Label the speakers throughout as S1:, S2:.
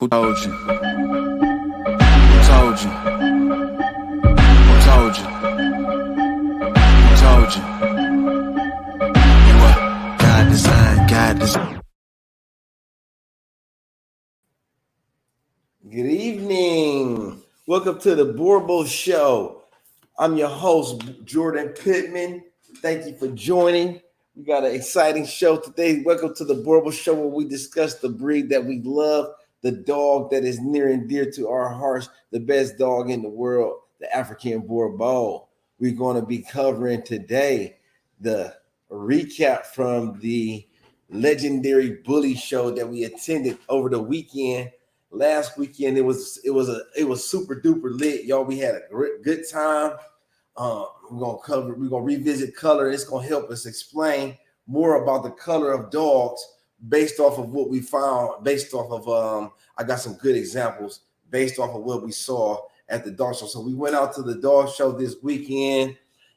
S1: Who told you? Who told you? Who told you? Who told you? You what? God design.
S2: Good evening. Welcome to the Borbo Show. I'm your host, Jordan Pittman. Thank you for joining. We got an exciting show today. Welcome to the Borbo Show, where we discuss the breed that we love, the dog that is near and dear to our hearts, the best dog in the world, the African Borbo. We're going to be covering today the recap from the legendary bully show that we attended over the weekend. Last weekend it was super duper lit, y'all. We had a good time. We're gonna revisit color. It's gonna help us explain more about the color of dogs based off of what we found. Based off of I got some good examples based off of what we saw at the dog show. So we went out to the dog show this weekend,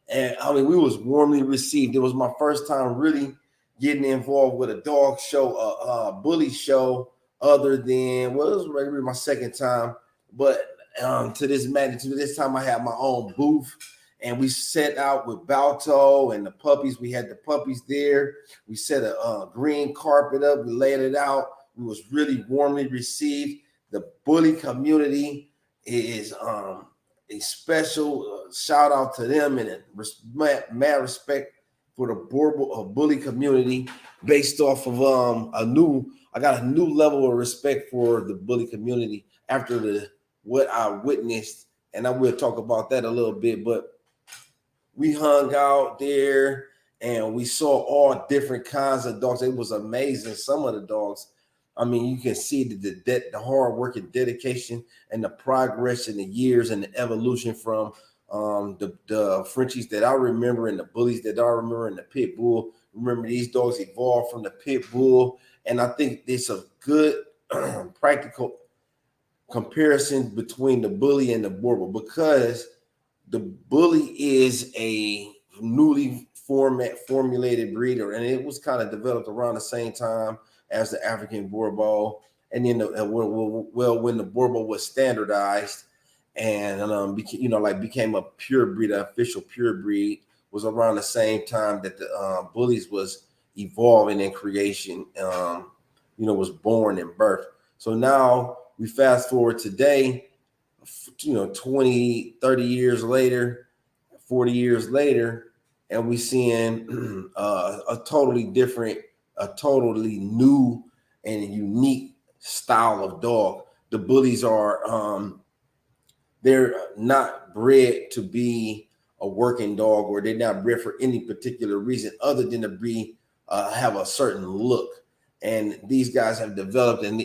S2: and I mean we was warmly received. It was my first time really getting involved with a dog show, a bully show. Other than, well, it was maybe my second time, but to this magnitude, this time I had my own booth, and we set out with Balto and the puppies. We had the puppies there. We set a green carpet up. We laid it out. We was really warmly received. The bully community is a special shout out to them, and mad respect for the bully community based off of I got a new level of respect for the bully community after what I witnessed, and I will talk about that a little bit. But we hung out there and we saw all different kinds of dogs. It was amazing. Some of the dogs, I mean, you can see the hard work and dedication and the progress in the years and the evolution from the Frenchies that I remember and the bullies that I remember and the pit bull. Remember, these dogs evolved from the pit bull. And I think it's a good practical comparison between the bully and the Borbo, because the bully is a newly formulated breeder, and it was kind of developed around the same time as the African Borbo. And then when the Borbo was standardized and became a pure breed, an official pure breed, was around the same time that the bullies was evolving in creation, was born and birth. So now we fast forward today, 20, 30 years later, 40 years later, and we seeing a totally different, a totally new and unique style of dog. The bullies are, they're not bred to be a working dog, or they're not bred for any particular reason other than to be have a certain look. And these guys have developed, and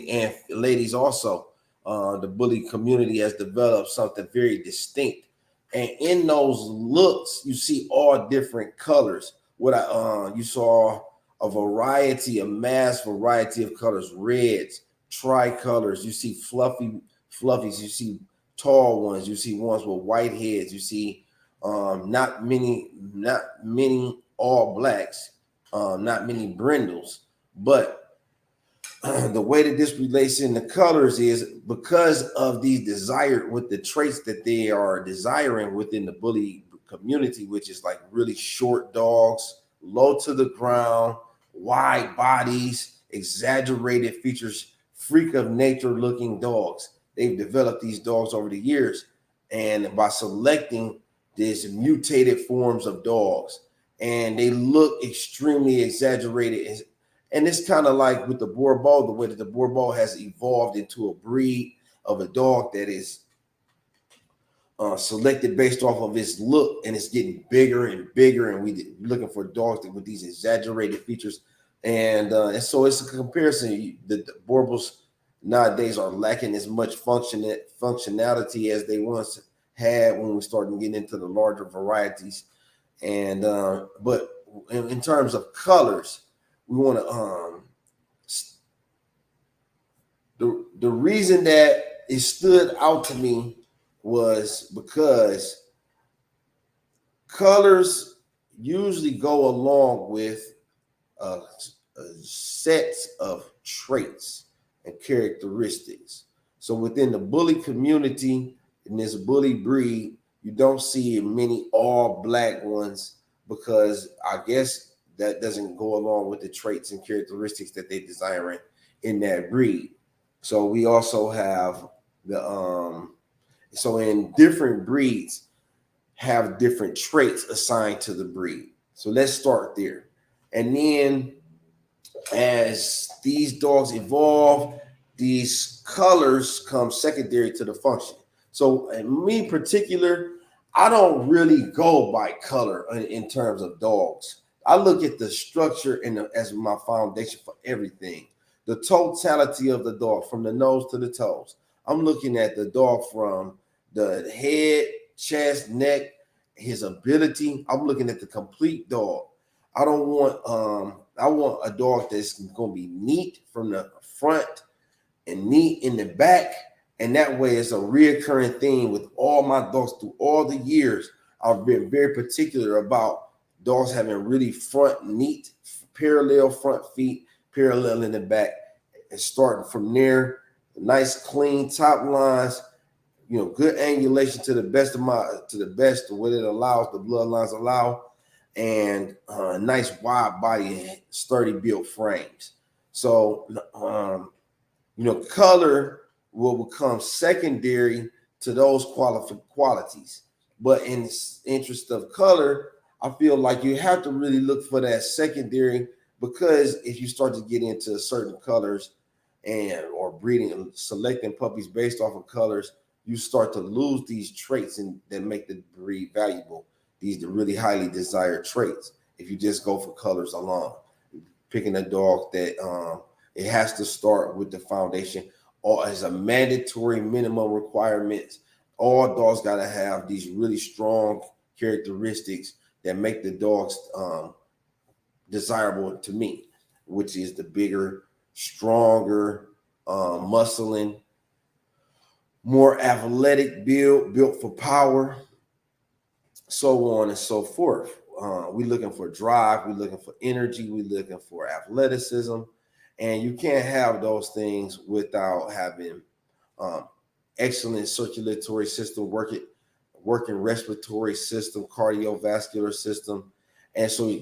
S2: ladies also, the bully community has developed something very distinct. And in those looks, you see all different colors. You saw a mass variety of colors: reds, tricolors. You see fluffies. You see tall ones. You see ones with white heads. You see not many all blacks. Not many brindles, but the way that this relates in the colors is because of these desired, with the traits that they are desiring within the bully community, which is like really short dogs, low to the ground, wide bodies, exaggerated features, freak of nature looking dogs. They've developed these dogs over the years, and by selecting these mutated forms of dogs, and they look extremely exaggerated. And it's kind of like with the Borbo, the way that the Borbo has evolved into a breed of a dog that is selected based off of its look, and it's getting bigger and bigger, and we're looking for dogs with these exaggerated features. And so it's a comparison. The Borbos nowadays are lacking as much functionality as they once had when we started getting into the larger varieties. And but in terms of colors, we want to the reason that it stood out to me was because colors usually go along with sets of traits and characteristics. So within the bully community, in this bully breed, you don't see many all black ones because I guess that doesn't go along with the traits and characteristics that they desire in that breed. So we also have the so in different breeds have different traits assigned to the breed. So let's start there. And then as these dogs evolve, these colors come secondary to the function. So, in me in particular, I don't really go by color in terms of dogs. I look at the structure as my foundation for everything. The totality of the dog, from the nose to the toes. I'm looking at the dog from the head, chest, neck, his ability. I'm looking at the complete dog. I don't want I want a dog that's gonna be neat from the front and neat in the back. And that way it's a reoccurring theme with all my dogs through all the years. I've been very particular about dogs having really front neat, parallel front feet, parallel in the back, and starting from there, nice clean top lines, good angulation to the best of what it allows, the bloodlines allow, and nice wide body and sturdy built frames. So, color will become secondary to those qualities. But in interest of color, I feel like you have to really look for that secondary, because if you start to get into certain colors or breeding and selecting puppies based off of colors, you start to lose these traits that make the breed valuable. These are really highly desired traits. If you just go for colors alone, picking a dog that it has to start with the foundation, or as a mandatory minimum requirements. All dogs got to have these really strong characteristics that make the dogs desirable to me, which is the bigger, stronger, muscling, more athletic built for power, so on and so forth. We're looking for drive, we're looking for energy, we're looking for athleticism, and you can't have those things without having excellent circulatory system, working respiratory system, cardiovascular system. And so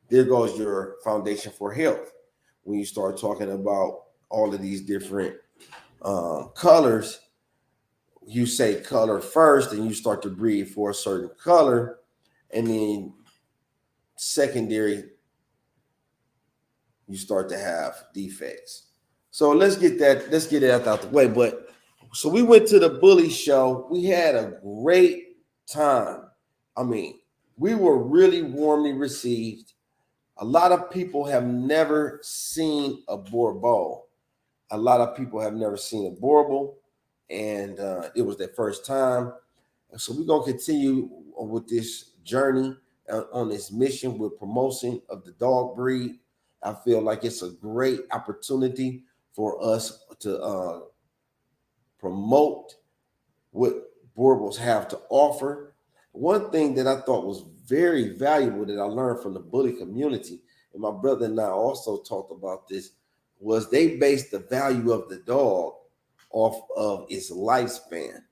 S2: there goes your foundation for health. When you start talking about all of these different colors, you say color first and you start to breed for a certain color, and then secondary, you start to have defects. So let's get it out the way. But so we went to the bully show. We had a great time. I mean, we were really warmly received. A lot of people have never seen a Boerboel. A lot of people have never seen a Boerboel, and it was their first time. So we're gonna continue with this journey on this mission with promotion of the dog breed. I feel like it's a great opportunity for us to promote what Boerboels have to offer. One thing that I thought was very valuable that I learned from the bully community, and my brother and I also talked about this, was they based the value of the dog off of its lifespan.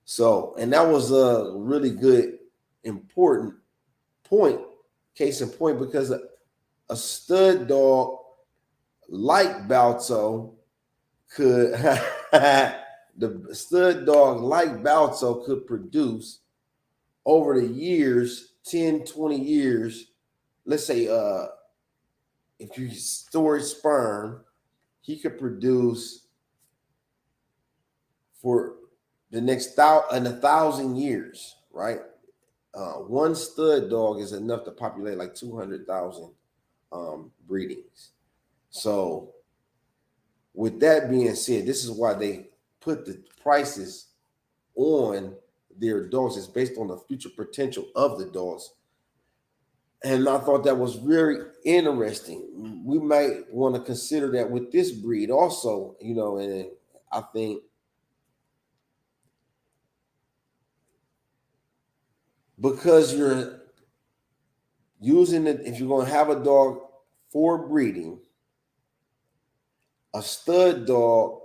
S2: So, and that was a really good, important point, case in point, because a stud dog like Balto could, the stud dog like Balto could produce over the years, 10, 20 years, let's say if you store sperm, he could produce for the next 1,000 years, right? One stud dog is enough to populate like 200,000 breedings. So with that being said, this is why they put the prices on their dogs. It's based on the future potential of the dogs. And I thought that was very interesting. We might want to consider that with this breed also, and I think because you're using it, if you're going to have a dog for breeding, a stud dog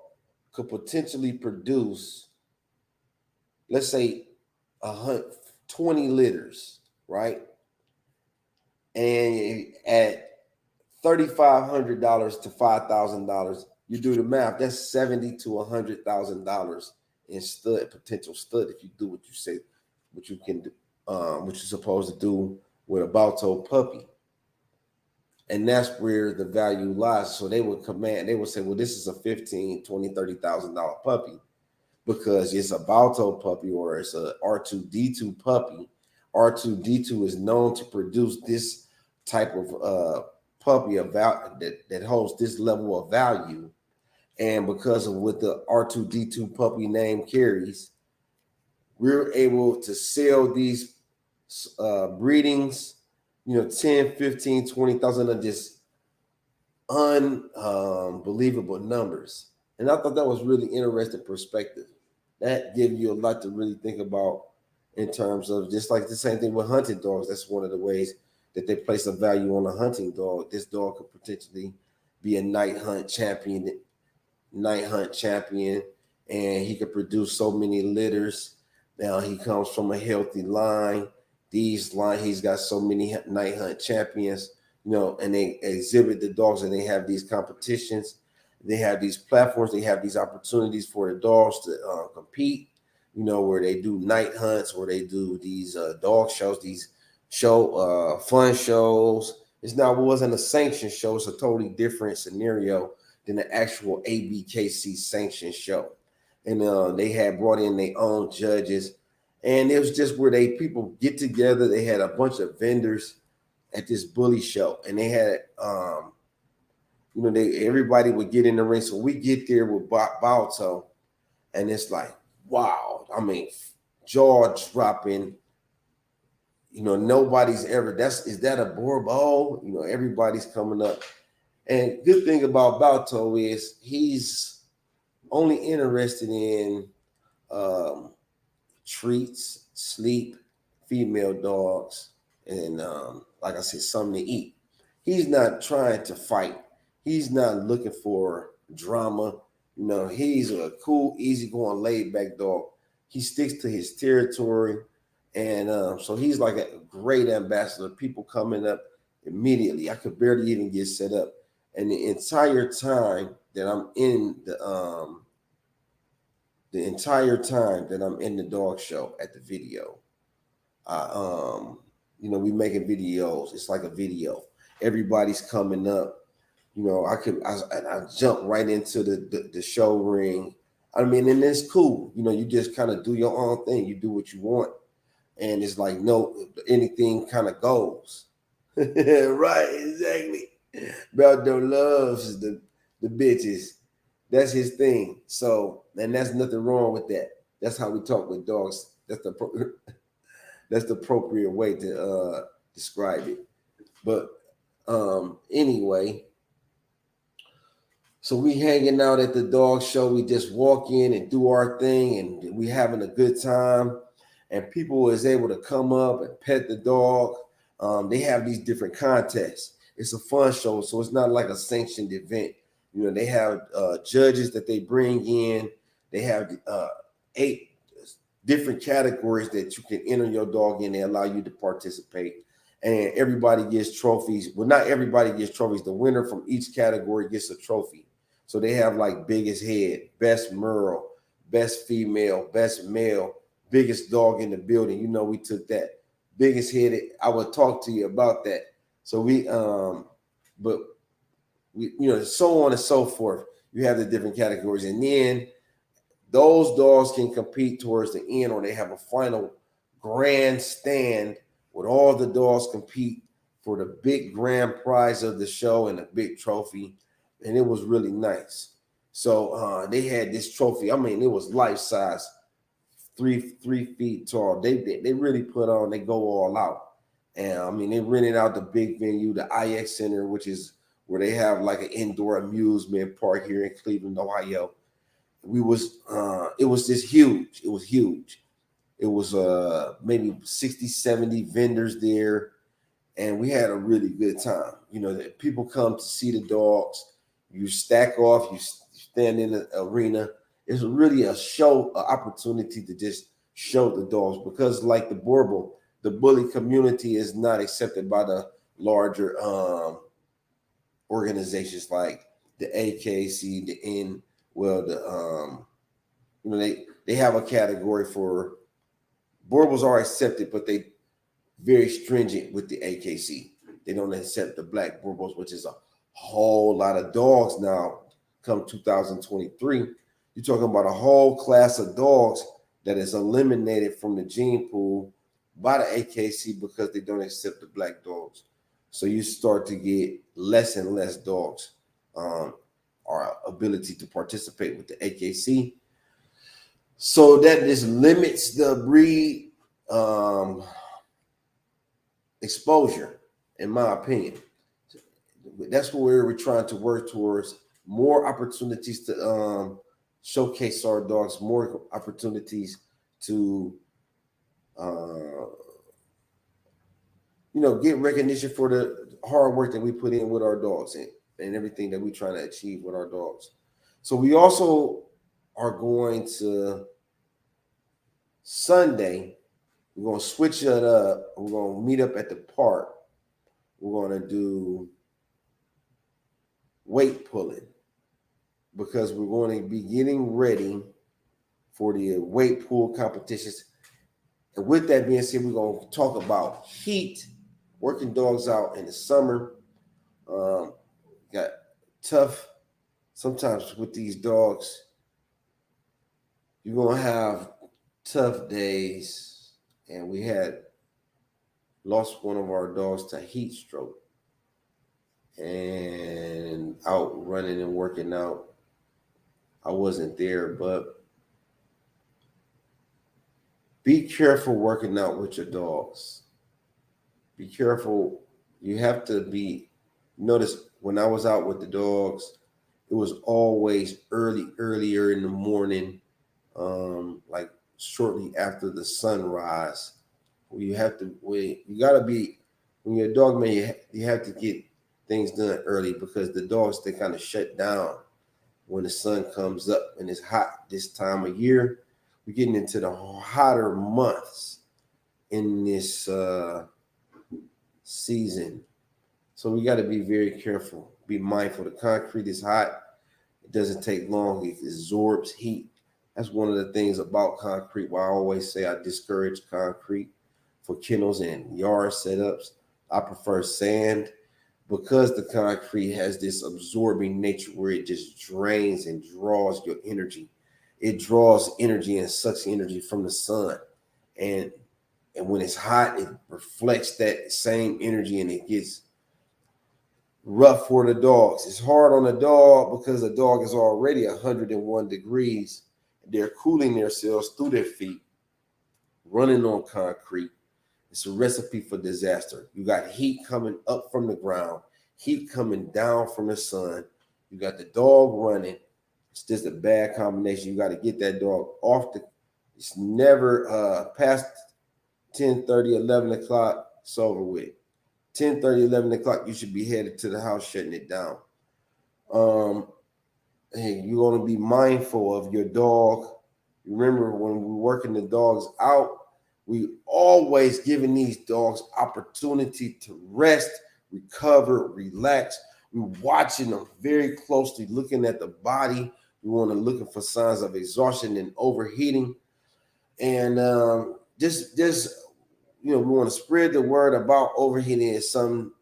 S2: could potentially produce, let's say, 20 litters, right? And at $3,500 to $5,000, you do the math. That's $70,000 to $100,000 in potential stud if you do what you say, what you can do, what you're supposed to do with a Balto puppy. And that's where the value lies. So they would say, well, this is a $15,000, $20,000, $30,000 puppy because it's a Balto puppy or it's a R2D2 puppy. R2D2 is known to produce this type of puppy that holds this level of value. And because of what the R2D2 puppy name carries, we're able to sell these breedings, 10, 15, 20,000 of just unbelievable numbers. And I thought that was really interesting perspective. That gives you a lot to really think about in terms of just like the same thing with hunting dogs. That's one of the ways that they place a value on a hunting dog. This dog could potentially be a night hunt champion, and he could produce so many litters. Now he comes from a healthy line. He's got so many night hunt champions, and they exhibit the dogs and they have these competitions. They have these platforms. They have these opportunities for the dogs to compete, where they do night hunts, where they do these dog shows, these fun shows. It wasn't a sanctioned show. It's a totally different scenario than the actual ABKC sanctioned show. And they had brought in their own judges. And it was just where people get together. They had a bunch of vendors at this bully show. And they had, everybody would get in the ring. So we get there with Balto. And it's like, wow. I mean, jaw dropping. Nobody's ever, is that a Bourbeau? Everybody's coming up. And good thing about Balto is he's only interested in treats, sleep, female dogs, and like I said, something to eat. He's not trying to fight. He's not looking for drama. He's a cool, easygoing, laid-back dog. He sticks to his territory. And so he's like a great ambassador. People coming up immediately. I could barely even get set up. And the entire time that I'm in the dog show at the video, we making videos. It's like a video. Everybody's coming up. I jump right into the show ring. I mean, and it's cool. You just kind of do your own thing. You do what you want. And it's like, no, anything kind of goes. Right, exactly. Balto loves the bitches. That's his thing. So, and that's nothing wrong with that. That's how we talk with dogs. That's the appropriate way to describe it. But anyway, so we hanging out at the dog show. We just walk in and do our thing, and we having a good time. And people is able to come up and pet the dog. They have these different contests. It's a fun show, so it's not like a sanctioned event. They have judges that they bring in. They have 8 different categories that you can enter your dog in. They allow you to participate. And everybody gets trophies. Well, not everybody gets trophies. The winner from each category gets a trophy. So they have like biggest head, best merle, best female, best male, biggest dog in the building. We took that. Biggest headed. I will talk to you about that. So but we, so on and so forth. You have the different categories. And then those dogs can compete towards the end, or they have a final grand stand where all the dogs compete for the big grand prize of the show and a big trophy. And it was really nice. So they had this trophy. I mean, it was life size, 3 feet tall. They really put on, they go all out. And I mean, they rented out the big venue, the IX Center, which is where they have like an indoor amusement park here in Cleveland, Ohio. It was just huge. It was huge. It was maybe 60, 70 vendors there. And we had a really good time. That people come to see the dogs. You stack off, you stand in the arena, It's really a show, an opportunity to just show the dogs, because like the bully community is not accepted by the larger organizations like the AKC, the N. Well, they have a category for Borbals are accepted, but they very stringent with the AKC. They don't accept the black Borbals, which is a whole lot of dogs now. Come 2023, you're talking about a whole class of dogs that is eliminated from the gene pool by the AKC because they don't accept the black dogs. So you start to get less and less dogs, our ability to participate with the AKC. So that just limits the breed exposure, in my opinion. That's where we're trying to work towards more opportunities to showcase our dogs, more opportunities to get recognition for the hard work that we put in with our dogs and everything that we're trying to achieve with our dogs. So we also are going to Sunday, we're going to switch it up. We're going to meet up at the park. We're going to do weight pulling because we're going to be getting ready for the weight pull competitions. And with that being said, we're going to talk about heat, working dogs out in the summer. Got tough sometimes with these dogs. You're going to have tough days, and we had lost one of our dogs to heat stroke, and out running and working out. I wasn't there, but be careful working out with your dogs. Be careful. You have to be, notice when I was out with the dogs, it was always earlier in the morning, like shortly after the sunrise. You gotta be, when you're a dog man, you have to get things done early because the dogs, they kind of shut down when the sun comes up and it's hot this time of year. We're getting into the hotter months in this season. So we got to be very careful, be mindful. The concrete is hot. It doesn't take long. It absorbs heat. That's one of the things about concrete why I always say I discourage concrete for kennels and yard setups. I prefer sand because the concrete has this absorbing nature where it just drains and draws your energy. It draws energy and sucks energy from the sun. And when it's hot, it reflects that same energy and it gets rough for the dogs. It's hard on the dog because the dog is already 101 degrees. They're cooling themselves through their feet, running on concrete. It's a recipe for disaster. You got heat coming up from the ground, heat coming down from the sun. You got the dog running. It's just a bad combination. You got to get that dog off it's never past 10:30, 11 o'clock, it's over with. 10:30, 11 o'clock, you should be headed to the house, shutting it down. And you're going to be mindful of your dog. Remember, when we're working the dogs out, we always giving these dogs opportunity to rest, recover, relax. We're watching them very closely, looking at the body. We want to looking for signs of exhaustion and overheating. And we want to spread the word about overheating in some,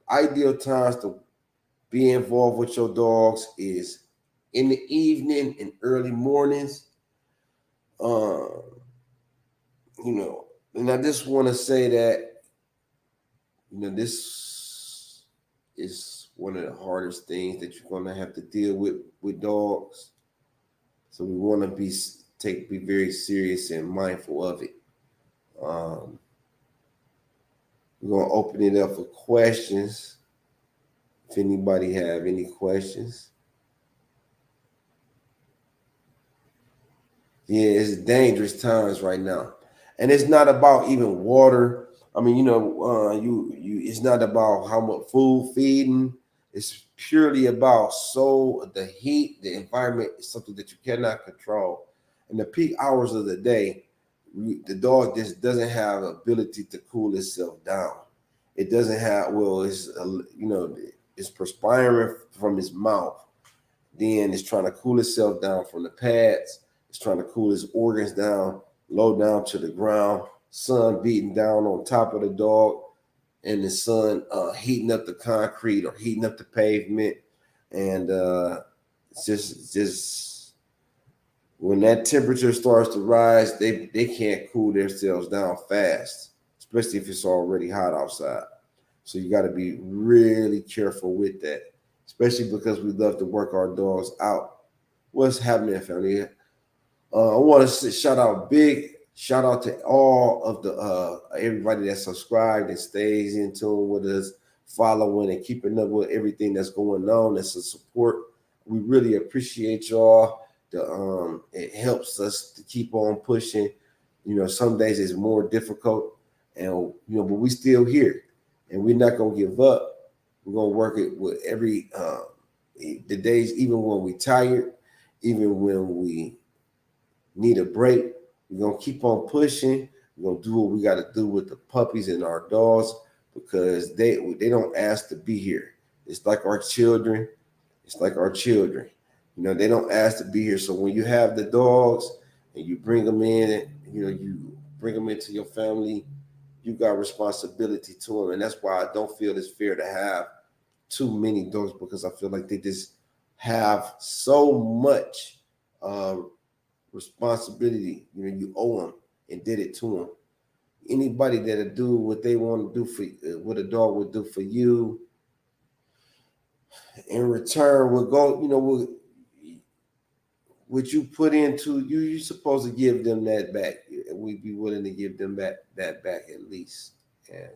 S2: ideal times to be involved with your dogs is in the evening and early mornings. And I just want to say that, this is one of the hardest things that you're going to have to deal with dogs. So we want to be very serious and mindful of it. We're going to open it up for questions. If anybody have any questions. Yeah, it's dangerous times right now. And it's not about even water. I mean, it's not about how much food feeding. It's purely about the heat, the environment is something that you cannot control. In the peak hours of the day, the dog just doesn't have the ability to cool itself down. It doesn't have, well, it's perspiring from its mouth. Then it's trying to cool itself down from the pads. It's trying to cool its organs down, low down to the ground. Sun beating down on top of the dog, and the sun heating up the concrete or heating up the pavement. And it's just when that temperature starts to rise, they can't cool themselves down fast, especially if it's already hot outside. So you got to be really careful with that, especially because we love to work our dogs out. What's happening, family? I want to big shout out to all of the everybody that subscribed and stays in tune with us, following and keeping up with everything that's going on. That's a support. We really appreciate y'all. It helps us to keep on pushing. Some days it's more difficult, and but we still here, and we're not gonna give up. We're gonna work it with every the days, even when we tired, even when we need a break. We're gonna keep on pushing. We're gonna do what we got to do with the puppies and our dogs, because they don't ask to be here. It's like our children. It's like our children. They don't ask to be here. So when you have the dogs and you bring them in, you bring them into your family, you got responsibility to them. And that's why I don't feel it's fair to have too many dogs, because I feel like they just have so much responsibility. You owe them and did it to them. Anybody that'll do what they want to do for what a dog would do for you, in return will go, what you put into you, you're supposed to give them that back. We'd be willing to give them that back at least. And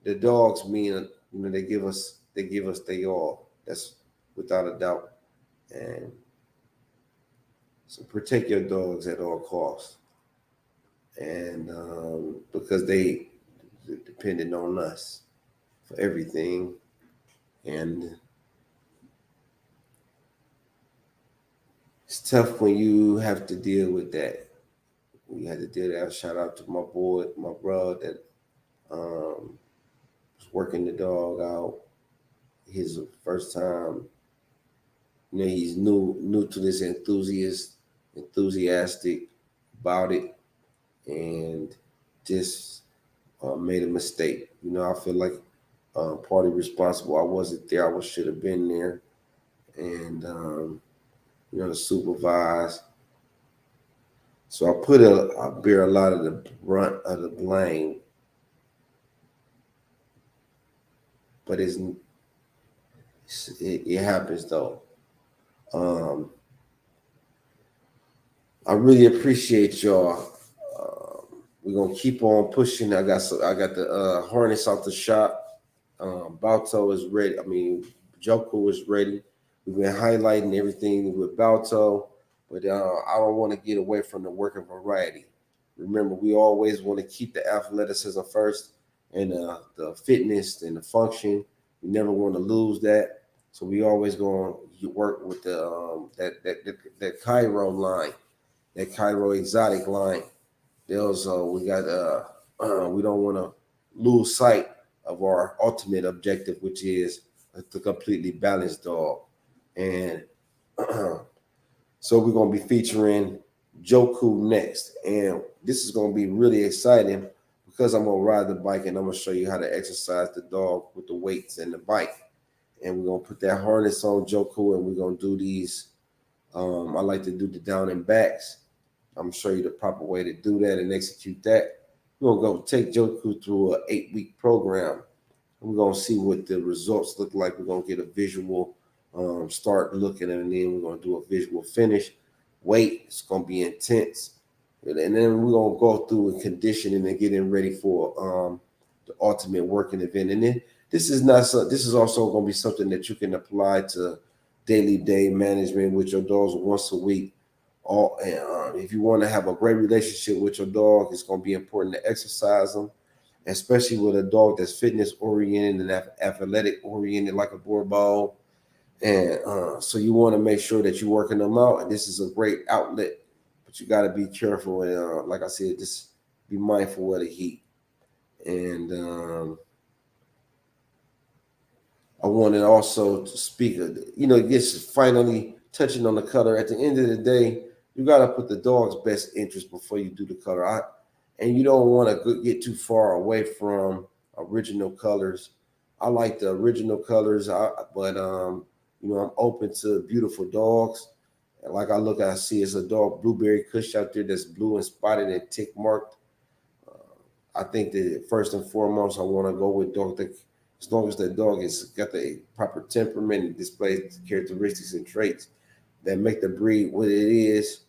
S2: the dogs mean, they give us they all. That's without a doubt. And so protect your dogs at all costs. And because they're dependent on us for everything. And it's tough when you have to deal with that. We had to deal with that. Shout out to my brother that was working the dog out. His first time. He's new to this, enthusiastic about it, and just made a mistake. I feel like partly responsible. I wasn't there. I should have been there, and to supervise. So I bear a lot of the brunt of the blame, but it happens though. I really appreciate y'all. We're gonna keep on pushing. I got the harness out the shop. Balto is ready. Joko is ready. We've been highlighting everything with Balto, but I don't want to get away from the working variety. Remember, we always want to keep the athleticism first, and the fitness and the function. We never want to lose that. So we always going to work with the that Cairo line, that Cairo exotic line. Those we got. We don't want to lose sight of our ultimate objective, which is the completely balanced dog. And so we're going to be featuring Joku next. And this is going to be really exciting, because I'm going to ride the bike and I'm going to show you how to exercise the dog with the weights and the bike. And we're going to put that harness on Joku, and we're going to do these. I like to do the down and backs. I'm going to show you the proper way to do that and execute that. We're going to go take Joku through an 8-week program. We're going to see what the results look like. We're going to get a visual start looking, and then we're going to do a visual finish. Weight, it's going to be intense. And then we're going to go through and conditioning and getting ready for the ultimate working event. And then this is also going to be something that you can apply to daily day management with your dogs once a week. If you want to have a great relationship with your dog, it's going to be important to exercise them especially with a dog that's fitness oriented and athletic oriented like a Boerboel. And so you want to make sure that you're working them out. And this is a great outlet, but you got to be careful. And like I said, just be mindful of the heat. And I wanted also to speak, just finally touching on the color. At the end of the day, you got to put the dog's best interest before you do the color. And you don't want to get too far away from original colors. I like the original colors, but I'm open to beautiful dogs. And like I see it's a dog, Blueberry Kush out there that's blue and spotted and tick marked. I think that first and foremost, I want to go with dog that, as long as that dog has got the proper temperament and displays characteristics and traits that make the breed what it is,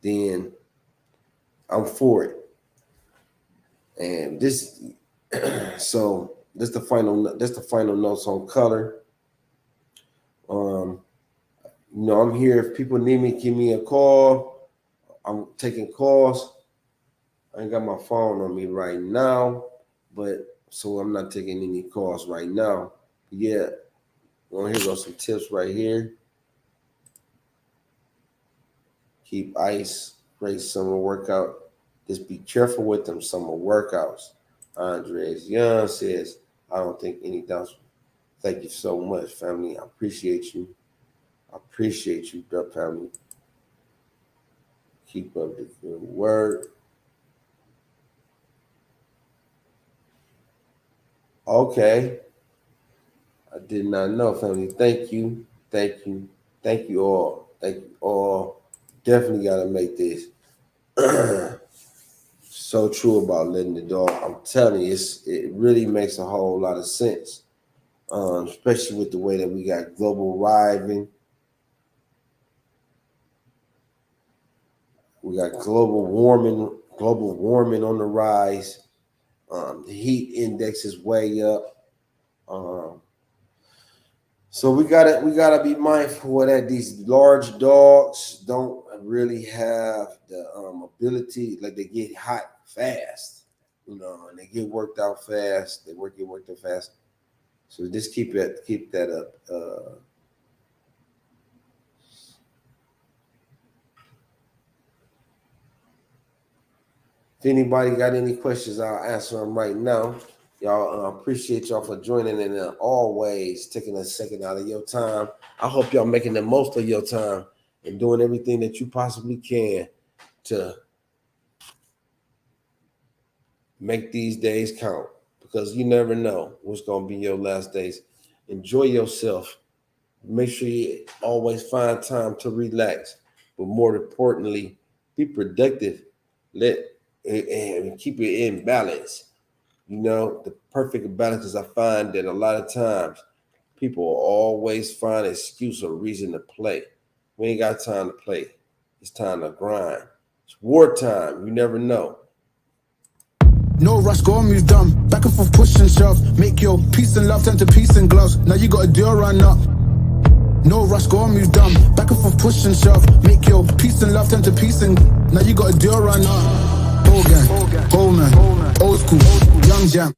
S2: then I'm for it. And this, so that's the final notes on color. I'm here. If people need me, give me a call. I'm taking calls. I ain't got my phone on me right now, so I'm not taking any calls right now. Yeah, well, here go some tips right here. Keep ice. Great summer workout. Just be careful with them summer workouts. Andres Young says, I don't think any doubts. Thank you so much, family. I appreciate you. Family. Keep up the good work. Okay. I did not know, family. Thank you all. Definitely got to make this. So true about letting the dog. I'm telling you, it really makes a whole lot of sense, especially with the way that we got global rising. We got global warming on the rise. The heat index is way up. So we gotta be mindful of that. These large dogs don't really have the ability, like they get hot fast, and they get worked out fast. They get worked out fast. So just keep that up. If anybody got any questions, I'll answer them right now. Y'all, appreciate y'all for joining and always taking a second out of your time. I hope y'all making the most of your time and doing everything that you possibly can to make these days count, because you never know what's going to be your last days. Enjoy yourself. Make sure you always find time to relax, but more importantly, be productive. And keep it in balance. The perfect balance, is I find that a lot of times people always find an excuse or reason to play. We ain't got time to play. It's time to grind. It's wartime. You never know.
S3: No rush, go on, move dumb. Back and forth, push and shove. Make your peace and love turn to peace and gloves. Now you got a deal run up. No rush, go on, move dumb. Back and forth, push and shove. Make your peace and love turn to peace and now you got a deal run up. Old gang, old man, old school, young jam.